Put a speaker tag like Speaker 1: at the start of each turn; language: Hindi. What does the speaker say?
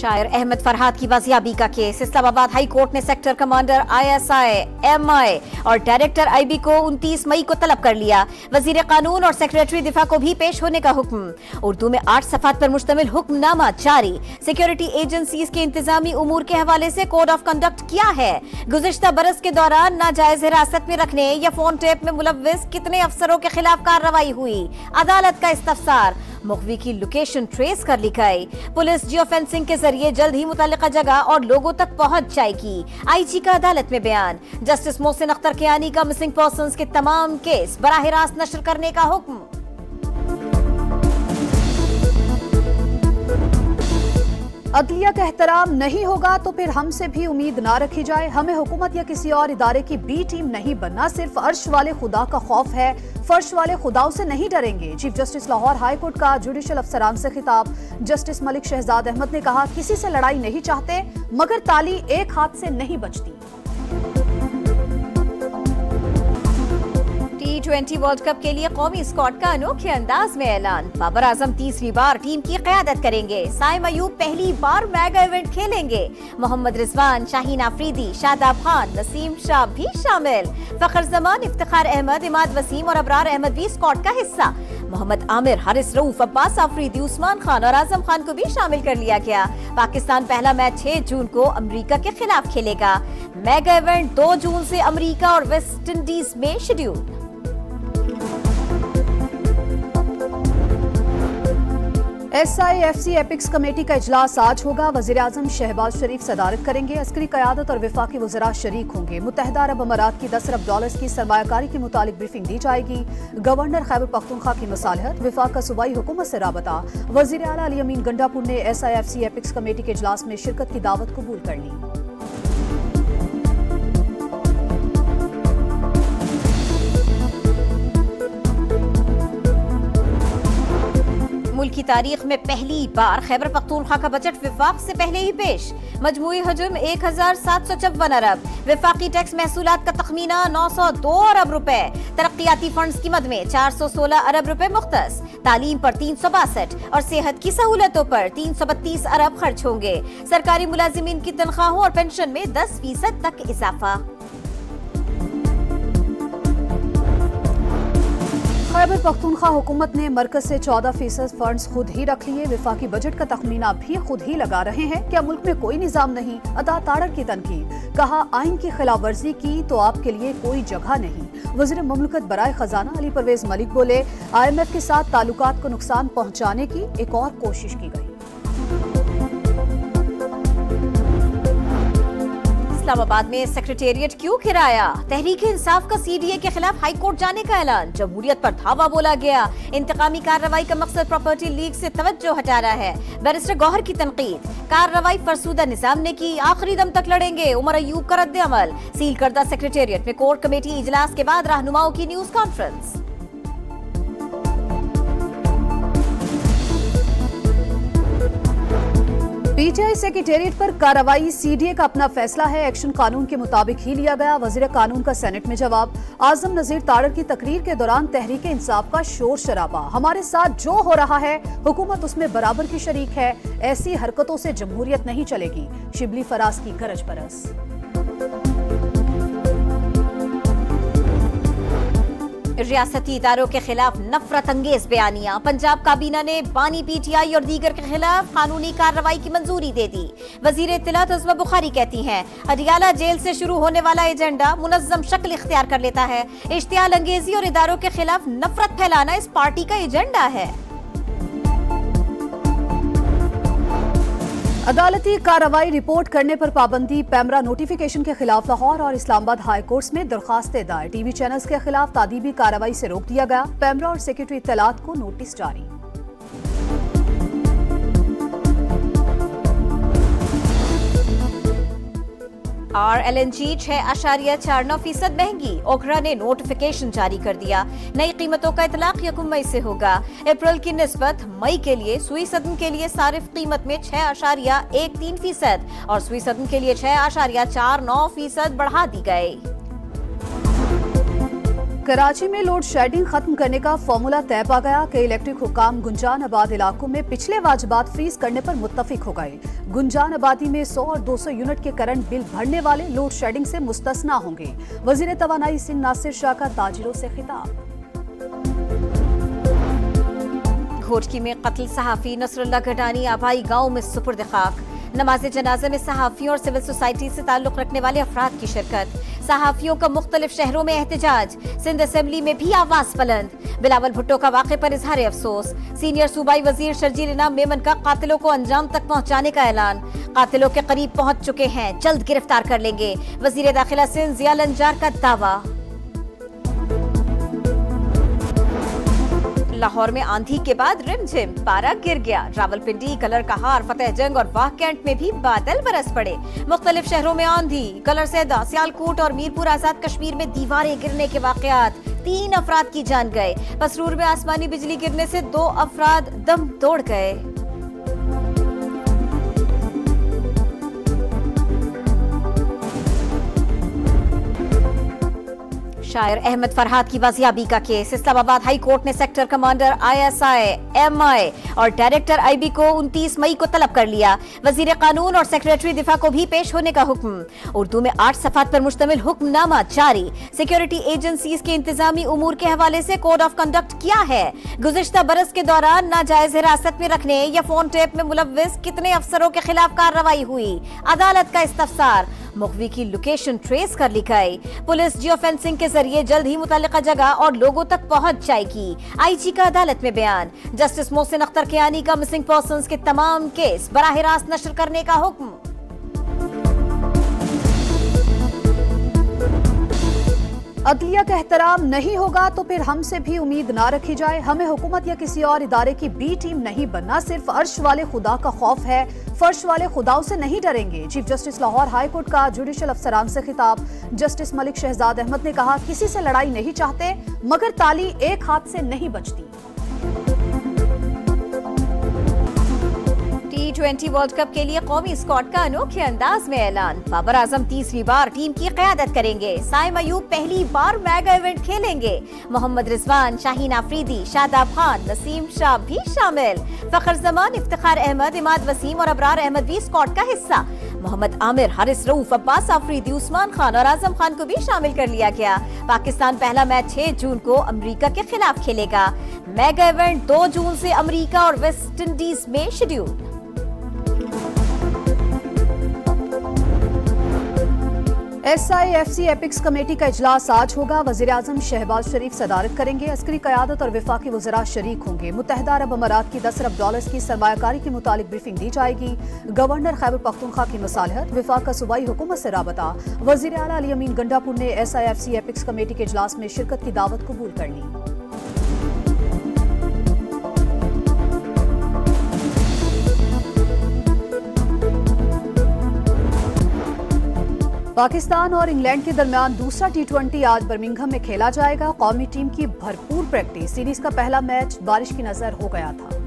Speaker 1: शायर अहमद फरहाद की बाजियाबी का केस। इस्लामाबाद हाई कोर्ट ने सेक्टर कमांडर ISI, MI और डायरेक्टर IB को 29 मई को तलब कर लिया। वजीर कानून और सेक्रेटरी दिफा को भी पेश होने का हुक्म। उर्दू में 8 सफ़ात पर मुश्तमिल हुक्मनामा जारी। सिक्योरिटी एजेंसीज के इंतजामी उमूर के हवाले से कोड ऑफ कंडक्ट क्या है? गुज़िश्ता बरस के दौरान नाजायज हिरासत में रखने या फोन टेप में मुलव्विस कितने अफसरों के खिलाफ कार्रवाई हुई? अदालत का इस्तफसार। मुखवी की लोकेशन ट्रेस कर ली गई। पुलिस जियो फेंसिंग के जरिए जल्द ही मुतल्लिका जगह और लोगों तक पहुंच जाएगी। IG का अदालत में बयान। जस्टिस मोहसिन अख्तर कियानी का मिसिंग पर्संस के तमाम केस बराह रास्त नशर करने का हुक्म।
Speaker 2: अदलिया का एहतराम नहीं होगा तो फिर हमसे भी उम्मीद ना रखी जाए। हमें हुकूमत या किसी और इदारे की बी टीम नहीं बनना, सिर्फ अर्श वाले खुदा का खौफ है, फर्श वाले खुदाओं से नहीं डरेंगे। Chief justice Lahore high court का जुडिशल अफसरान से खिताब। जस्टिस मलिक शहजाद अहमद ने कहा, किसी से लड़ाई नहीं चाहते मगर ताली एक हाथ से नहीं बचती।
Speaker 1: T20 वर्ल्ड कप के लिए कौमी स्क्वाड का अनोखे अंदाज में ऐलान। बाबर आजम तीसरी बार टीम की क़यादत करेंगे। साइम अयूब पहली बार मेगा इवेंट खेलेंगे। मोहम्मद रिजवान, शाहीन आफरीदी, शादाब खान, नसीम शाह भी शामिल। फखर जमान, इफ्तिखार अहमद, इमाद वसीम और अबरार अहमद भी स्क्वाड का हिस्सा। मोहम्मद आमिर, हारिस रऊफ, अब्बास आफरीदी, उस्मान खान और आजम खान को भी शामिल कर लिया गया। पाकिस्तान पहला मैच 6 जून को अमेरिका के खिलाफ खेलेगा। मेगा इवेंट 2 जून से अमेरिका और वेस्ट इंडीज में शेड्यूल।
Speaker 2: SIFC एपिक्स कमेटी का इजलास आज होगा। वजीर आजम शहबाज शरीफ सदारत करेंगे। अस्करी क़यादत और वफाकी वज़रा शरीक होंगे। मुत्तहिदा अरब अमारात की 10 अरब डॉलर्स की सरमायाकारी के मुतालिक ब्रीफिंग दी जाएगी। गवर्नर खैबर पख्तूनख्वा की मसालहत, वफाक का सूबाई हुकूमत से राबता। वज़ीर आला अली अमीन गंडापुर ने SIFC एपिक्स कमेटी के इजलास में शिरकत की दावत कबूल कर ली।
Speaker 1: मुल्क की तारीख में पहली बार खैबर पख्तूनख्वा का बजट विफाक से पहले ही पेश। मजमूई हजम 1754 अरब। विफाकी टैक्स महसूलात का तखमीना 902 अरब रुपए। तरक्याती फंड्स की मद में 416 अरब रुपए मुख्तस। तालीम पर 362 और सेहत की सहूलतों पर 332 अरब खर्च होंगे। सरकारी मुलाजिमीन की तनख्वाहों और पेंशन में 10% तक इजाफा।
Speaker 2: खैबर पख्तूनख्वा हुकूमत ने मरकज से 14% फंड्स खुद ही रख लिए। वफाकी बजट का तखमीना भी खुद ही लगा रहे हैं। क्या मुल्क में कोई निजाम नहीं? अता ताड़र की तनकीद। कहा, आइन की खिलाफ वर्जी की तो आपके लिए कोई जगह नहीं। वज़ीर मुमलकत बराए खजाना अली परवेज मलिक बोले, IMF के साथ ताल्लुकात को नुकसान पहुँचाने की एक और कोशिश की गई।
Speaker 1: इस्लामाबाद में सेक्रेटेरिएट क्यों गिराया? तहरीक इंसाफ का CDA के खिलाफ हाई कोर्ट जाने का ऐलान। जमहूरियत पर धावा बोला गया। इंतकामी कार्रवाई का मकसद प्रॉपर्टी लीग से तवज्जो हटाना है। बैरिस्टर गौहर की तनकीद। कार्रवाई फरसूदा निजाम ने की, आखिरी दम तक लड़ेंगे। उमर अयूब का रद्द अमल। सील करदा सेक्रेटेरिएट में कोर कमेटी इजलास के बाद रहनुमाओं की न्यूज कॉन्फ्रेंस।
Speaker 2: PTI सेक्रेटेरिएट पर कार्रवाई। CDA का अपना फैसला है, एक्शन कानून के मुताबिक ही लिया गया। वजीर कानून का सेनेट में जवाब। आजम नजीर ताड़र की तकरीर के दौरान तहरीक इंसाफ का शोर शराबा। हमारे साथ जो हो रहा है हुकूमत उसमें बराबर की शरीक है। ऐसी हरकतों से जमहूरियत नहीं चलेगी। शिबली फराज की गरज बरस।
Speaker 1: रियासती इदारों के खिलाफ नफरत अंगेज बयानियां। पंजाब काबीना ने बानी PTI और दीगर के खिलाफ कानूनी कार्रवाई की मंजूरी दे दी। वजीर इत्तलात अज़मा बुखारी कहती हैं, अडियाला जेल से शुरू होने वाला एजेंडा मुनज़्ज़म शक्ल इख्तियार कर लेता है। इश्तियाल अंगेजी और इदारों के खिलाफ नफरत फैलाना इस पार्टी का एजेंडा है।
Speaker 2: अदालती कार्रवाई रिपोर्ट करने पर पाबंदी। पैमरा नोटिफिकेशन के खिलाफ लाहौर और इस्लामाबाद हाई कोर्ट्स में दरखास्तें दायर। TV चैनल्स के खिलाफ तादीबी कार्रवाई से रोक दिया गया। पैमरा और सेक्रेटरी इत्तलात को नोटिस जारी।
Speaker 1: RLNG 6.49% महंगी। ओखरा ने नोटिफिकेशन जारी कर दिया। नई कीमतों का इतलाक 1 मई से होगा। अप्रैल की निस्बत मई के लिए सुई सदन के लिए सारिफ कीमत में 6.13% और सुई सदन के लिए 6.49% बढ़ा दी गई।
Speaker 2: कराची में लोड शेडिंग खत्म करने का फॉर्मूला तय पा गया कि इलेक्ट्रिक हुकाम गुंजान आबाद इलाकों में पिछले वाजिबात फ्रीज करने पर मुत्तफिक हो गए। गुंजान आबादी में 100 और 200 यूनिट के करंट बिल भरने वाले लोड शेडिंग से मुस्तस्ना होंगे। वजीर तवानाई सिंध नासिर शाह का ताजिरों से खिताब।
Speaker 1: घोटकी में कत्ल सहाफी नसरुल्लाह गडानी आबाई गांव में सुपुर्द खाक। नमाज जनाजे में सहाफियों और सिविल सोसाइटी से ताल्लुक रखने वाले अफराद की शिरकत। सहाफियों का मुख्तलिफ शहरों में एहतजाज। सिंध असेंबली में भी आवाज बुलंद। बिलावल भुट्टो का वाक़े पर इजहार अफसोस। सीनियर सूबाई वजीर शर्जील इनाम मेमन का कातिलों को अंजाम तक पहुंचाने का ऐलान। कातिलों के करीब पहुंच चुके हैं, जल्द गिरफ्तार कर लेंगे। वजीर दाखिला सिंध जिया लंजार का दावा। लाहौर में आंधी के बाद रिमझिम पारा गिर गया। रावलपिंडी, कलर कहार, फतेह जंग और वाह कैंट में भी बादल बरस पड़े। मुख्तलिफ शहरों में आंधी। कलर सैदा, सियालकोट और मीरपुर आजाद कश्मीर में दीवारें गिरने के वाकयात। 3 अफराद की जान गए। पसरूर में आसमानी बिजली गिरने से 2 अफराद दम तोड़ गए। शायर अहमद फरहाद की बाजियाबी का केस। इस्लामाबाद हाई कोर्ट ने सेक्टर कमांडर ISI, MI और डायरेक्टर IB को 29 मई को तलब कर लिया। वजीर कानून और सेक्रेटरी दिफा को भी पेश होने का हुक्म। उर्दू में 8 सफ़ात पर मुश्तमिल हुक्मनामा जारी। सिक्योरिटी एजेंसीज के इंतजामी उमूर के हवाले से कोड ऑफ कंडक्ट क्या है? गुज़िश्ता बरस के दौरान नाजायज हिरासत में रखने या फोन टेप में मुलव्विस कितने अफसरों के खिलाफ कार्रवाई हुई? अदालत का इस्तफसार। मुखवी की लोकेशन ट्रेस कर ली गई। पुलिस जियो फेंसिंग के जरिए जल्द ही मुतल्लिका जगह और लोगों तक पहुंच जाएगी। IG का अदालत में बयान। जस्टिस मोहसिन अख्तर कियानी का मिसिंग पर्संस के तमाम केस बराह रास्त नशर करने का हुक्म।
Speaker 2: अदलिया का एहतराम नहीं होगा तो फिर हमसे भी उम्मीद ना रखी जाए। हमें हुकूमत या किसी और इदारे की बी टीम नहीं बनना, सिर्फ अर्श वाले खुदा का खौफ है। फर्श वाले खुदाओं से नहीं डरेंगे। Chief justice Lahore high court का जुडिशल अफसरान से खिताब। जस्टिस मलिक शहजाद अहमद ने कहा, किसी से लड़ाई नहीं चाहते मगर ताली एक हाथ से नहीं बचती।
Speaker 1: T20 वर्ल्ड कप के लिए कौमी स्क्वाड का अनोखे अंदाज में ऐलान। बाबर आजम 3वीं बार टीम की क़यादत करेंगे। साइम अयूब पहली बार मेगा इवेंट खेलेंगे। मोहम्मद रिजवान, शाहीन आफरीदी, शादाब खान, नसीम शाह भी शामिल। फखर जमान, इफ्तिखार अहमद, इमाद वसीम और अबरार अहमद भी स्क्वाड का हिस्सा। मोहम्मद आमिर, हारिस रऊफ, अब्बास आफरीदी, उस्मान खान और आजम खान को भी शामिल कर लिया गया। पाकिस्तान पहला मैच 6 जून को अमेरिका के खिलाफ खेलेगा। मेगा इवेंट 2 जून से अमेरिका और वेस्ट इंडीज में शेड्यूल।
Speaker 2: SIFC एपिक्स कमेटी का इजलास आज होगा। वजीर आजम शहबाज शरीफ सदारत करेंगे। अस्करी क़यादत और वफाकी वज़रा शरीक होंगे। मुत्तहिदा अरब अमारात की 10 अरब डॉलर्स की सरमायाकारी के मुतालिक ब्रीफिंग दी जाएगी। गवर्नर खैबर पख्तूनख्वा की मसालहत, वफाक सूबाई हुकूमत से राबता। वज़ीर आला अली अमीन गंडापुर ने SIFC एपिक्स कमेटी के इजलास में शिरकत की दावत कबूल कर ली। पाकिस्तान और इंग्लैंड के दरमियान दूसरा T20 आज बर्मिंघम में खेला जाएगा। कौमी टीम की भरपूर प्रैक्टिस। सीरीज का पहला मैच बारिश की नजर हो गया था।